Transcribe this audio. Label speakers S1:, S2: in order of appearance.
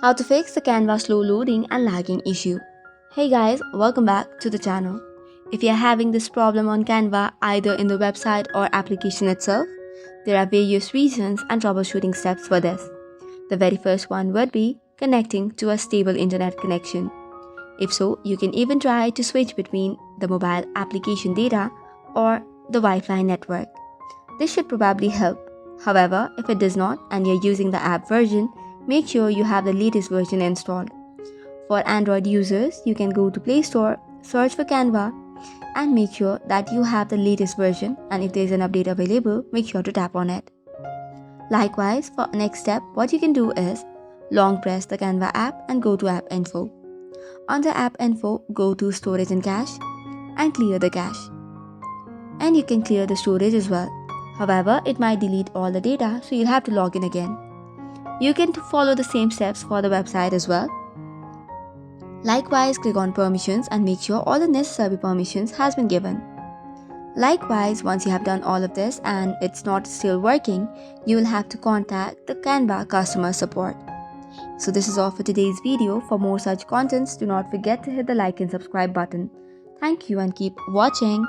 S1: How to fix the Canva slow loading and lagging issue. Hey guys, welcome back to the channel. If you're having this problem on Canva either in the website or application itself, there are various reasons and troubleshooting steps for this. The very first one would be connecting to a stable internet connection. If so, you can even try to switch between the mobile application data or the Wi-Fi network. This should probably help. However, if it does not and you're using the app version, make sure you have the latest version installed. For Android users, you can go to Play Store, search for Canva, and make sure that you have the latest version, and if there is an update available, make sure to tap on it. Likewise, for next step, what you can do is long press the Canva app and go to App Info. Under App Info, go to Storage and Cache and clear the cache. And you can clear the storage as well. However, it might delete all the data, so you'll have to log in again. You can follow the same steps for the website as well. Likewise, click on Permissions and make sure all the necessary permissions has been given. Likewise, once you have done all of this and it's not still working, you will have to contact the Canva customer support. So this is all for today's video. For more such contents, do not forget to hit the like and subscribe button. Thank you and keep watching.